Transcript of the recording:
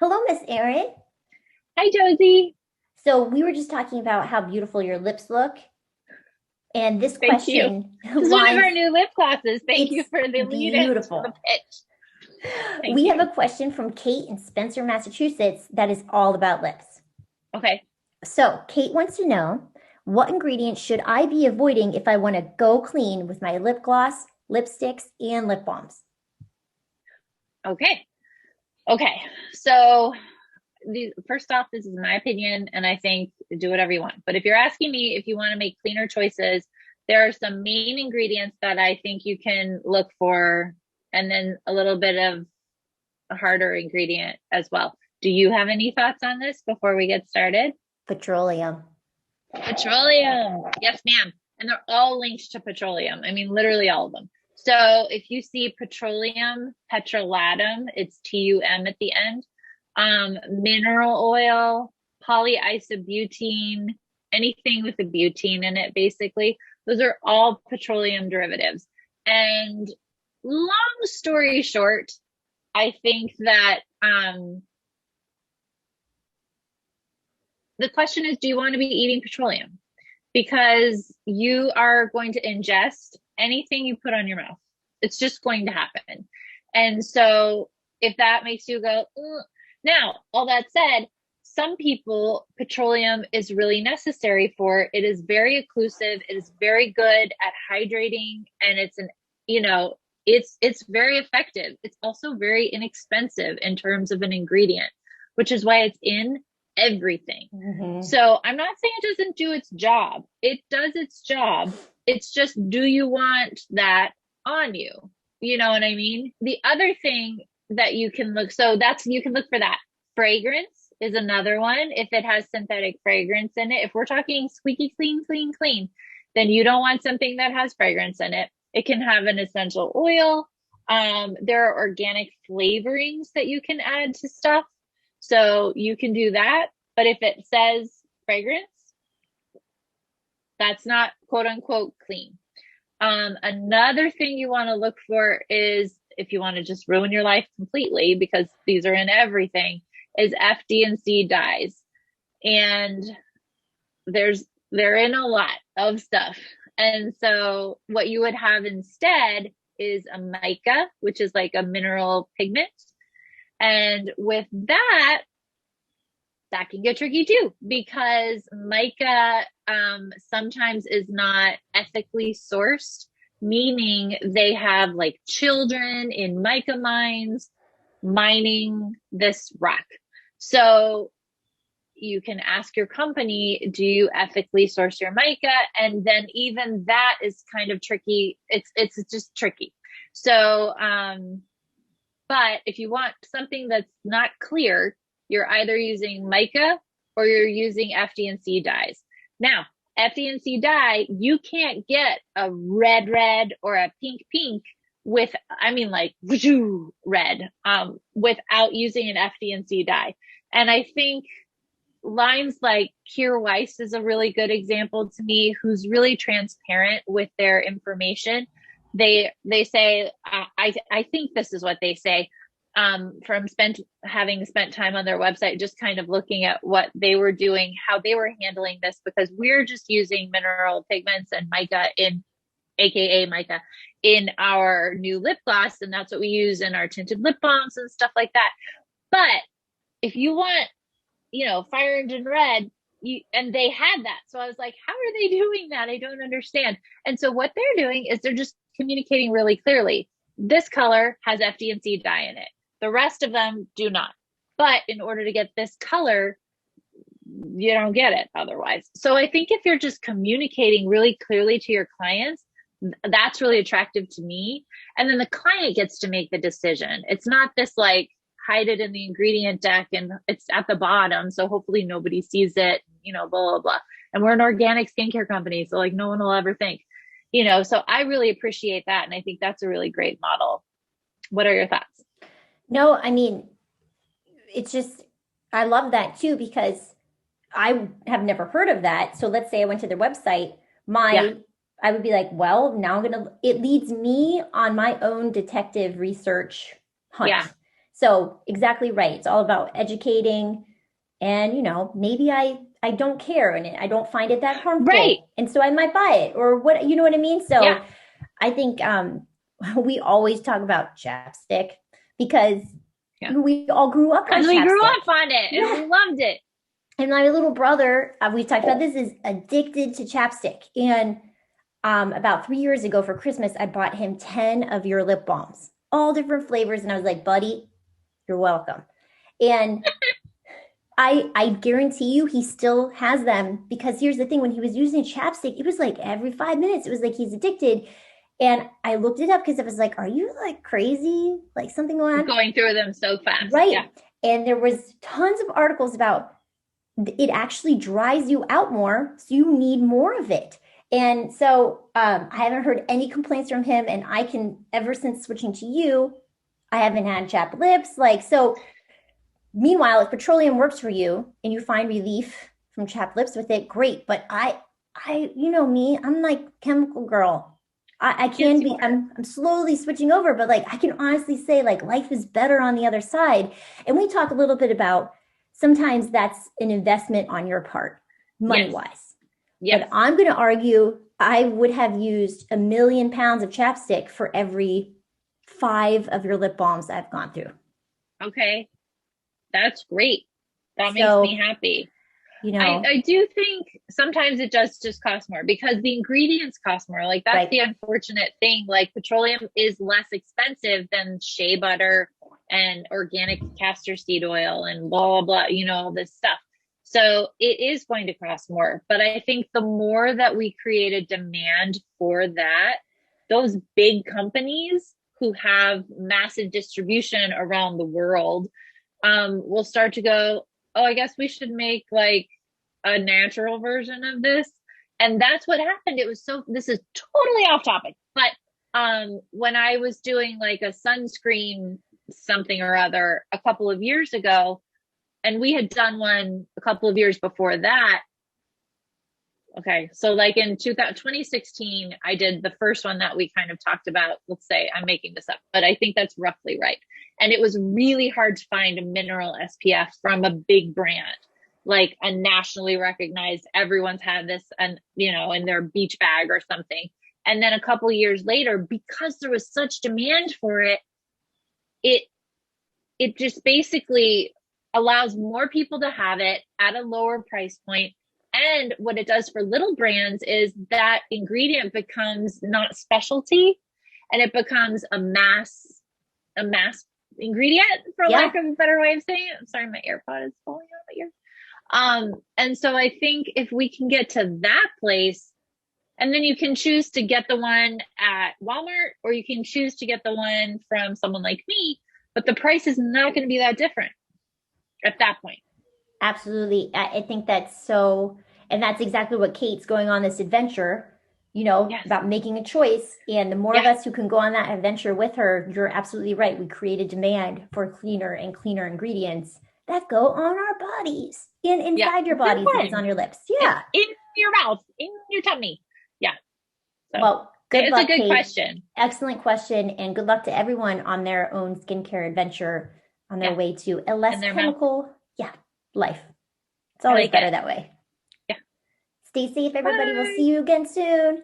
Hello, Miss Erin. Hi, Josie. So we were just talking about how beautiful your lips look, and this Thank you. question This is one of lines, our new lip glosses. Thank you it's for the lead into the beautiful. pitch. Thank We have a you. question from Kate in Spencer, Massachusetts that is all about lips. Okay. So Kate wants to know, what ingredients should I be avoiding if I want to go clean with my lip gloss, lipsticks, and lip balms? Okay. Okay. So, first off, this is my opinion, and I think do whatever you want. But if you're asking me if you want to make cleaner choices, there are some main ingredients that I think you can look for, and then a little bit of a harder ingredient as well. Do you have any thoughts on this before we get started? Petroleum. Petroleum. Yes, ma'am. And they're all linked to petroleum. I mean, literally all of them. So if you see petroleum, petrolatum, it's TUM at the end. Mineral oil, polyisobutene, anything with a butene in it, basically. Those are all petroleum derivatives. And long story short, I think that the question is, do you want to be eating petroleum? Because you are going to ingest anything you put on your mouth. It's just going to happen. And so if that makes you go, ugh. Now, all that said, some people, petroleum is really necessary for. It is very occlusive. It is very good at hydrating, and it's an, you know, it's very effective. It's also very inexpensive in terms of an ingredient, which is why it's in everything. Mhm. So I'm not saying it doesn't do its job. It does its job. It's just, do you want that on you? You know what I mean? The other thing that you can look, so that's, you can look for that. Fragrance is another one. If it has synthetic fragrance in it, if we're talking squeaky clean, clean, clean, then you don't want something that has fragrance in it. It can have an essential oil. There are organic flavorings that you can add to stuff. So you can do that. But if it says fragrance, that's not quote unquote clean. Another thing you want to look for is, if you want to just ruin your life completely, because these are in everything, is FD&C dyes. And they're in a lot of stuff. And so what you would have instead is a mica, which is like a mineral pigment. And with that, that can get tricky too, because mica sometimes is not ethically sourced, meaning they have like children in mica mines mining this rock. So you can ask your company, do you ethically source your mica? And then even that is kind of tricky. It's just tricky. So but if you want something that's not clear, you're either using mica or you're using FD&C dyes. Now, FD&C dye, you can't get a red red or a pink pink with, I mean, like red, without using an FD&C dye. And I think lines like Kier Weiss is a really good example to me, who's really transparent with their information. They say, I think this is what they say, from having spent time on their website, just kind of looking at what they were doing, how they were handling this, because we're just using mineral pigments and mica in, aka mica, in our new lip gloss, and that's what we use in our tinted lip balms and stuff like that. But if you want, fire engine red, and they had that. So I was like, how are they doing that? I don't understand. And so what they're doing is they're just communicating really clearly. This color has FD&C dye in it. The rest of them do not. But in order to get this color, you don't get it otherwise. So I think if you're just communicating really clearly to your clients, that's really attractive to me. And then the client gets to make the decision. It's not this like, hide it in the ingredient deck and it's at the bottom, so hopefully nobody sees it, blah blah blah. And we're an organic skincare company, so like no one will ever think, so I really appreciate that, and I think that's a really great model. What are your thoughts? No, I mean, it's just, I love that too because I have never heard of that. So let's say I went to their website, Yeah. my I would be like, well, now I'm gonna, it leads me on my own detective research Yeah. hunt. So exactly right. It's all about educating, and maybe I don't care and I don't find it that Right. harmful, and so I might buy it, or what, you know what I mean? Yeah. So I think we always talk about chapstick because Yeah. we all grew up on Because we grew chapstick. up on it and Yeah. we loved it. And my little brother, we talked about this, is addicted to chapstick. And about 3 years ago for Christmas, I bought him 10 of your lip balms, all different flavors. And I was like, buddy, you're welcome. And I guarantee you he still has them, because here's the thing: when he was using chapstick, it was like every 5 minutes. It was like he's addicted. And I looked it up because I was like, are you like crazy? Like something going on? Going through them so fast. Yeah. Right. And there was tons of articles about it actually dries you out more, so you need more of it. And so I haven't heard any complaints from him, and I can, ever since switching to you, I haven't had chapped lips. Like, so meanwhile, if petroleum works for you and you find relief from chapped lips with it, great. But you know me, I'm like chemical girl. I Yes, can you be, are. I'm slowly switching over, but like I can honestly say like life is better on the other side. And we talk a little bit about sometimes that's an investment on your part, money Yes. wise. Yes. But I'm going to argue I would have used 1,000,000 pounds of chapstick for every 5 of your lip balms I've gone through. Okay. That's great. That makes me So, happy. you I, know, I do think sometimes it does just cost more because the ingredients cost more. Like that's right. the unfortunate thing. Like petroleum is less expensive than shea butter and organic castor seed oil and blah, blah, blah, all this stuff. So it is going to cost more. But I think the more that we create a demand for that, those big companies who have massive distribution around the world will start to go, oh, I guess we should make like a natural version of this. And that's what happened. It was so, this is totally off topic, but when I was doing like a sunscreen something or other a couple of years ago, and we had done one a couple of years before that. Okay, so like in 2016, I did the first one that we kind of talked about. Let's say I'm making this up, but I think that's roughly right. And it was really hard to find a mineral SPF from a big brand, like a nationally recognized, everyone's had this and in their beach bag or something. And then a couple of years later, because there was such demand for it, it it just basically allows more people to have it at a lower price point. And what it does for little brands is that ingredient becomes not specialty and it becomes a mass ingredient, for lack Yeah. of a better way of saying it. I'm sorry, my AirPod is falling out of my ear. And so I think if we can get to that place, and then you can choose to get the one at Walmart or you can choose to get the one from someone like me, but the price is not going to be that different at that point. Absolutely. I think that's so, and that's exactly what Kate's going on this adventure, Yes. about making a choice. And the more of Yeah. us who can go on that adventure with her, you're absolutely right. We create a demand for cleaner and cleaner ingredients that go on our bodies, Yeah. inside your It's bodies if it's important. on your lips. In, Yeah. in your mouth, in your tummy. Yeah. So Well, good it's a luck, good Kate. question. Excellent question. And good luck to everyone on their own skincare adventure, on their Yeah. way to a less In their mouth. chemical, yeah, life. It's I always like better it. that way. Yeah. Stay safe, everybody. We'll Bye. see you again soon.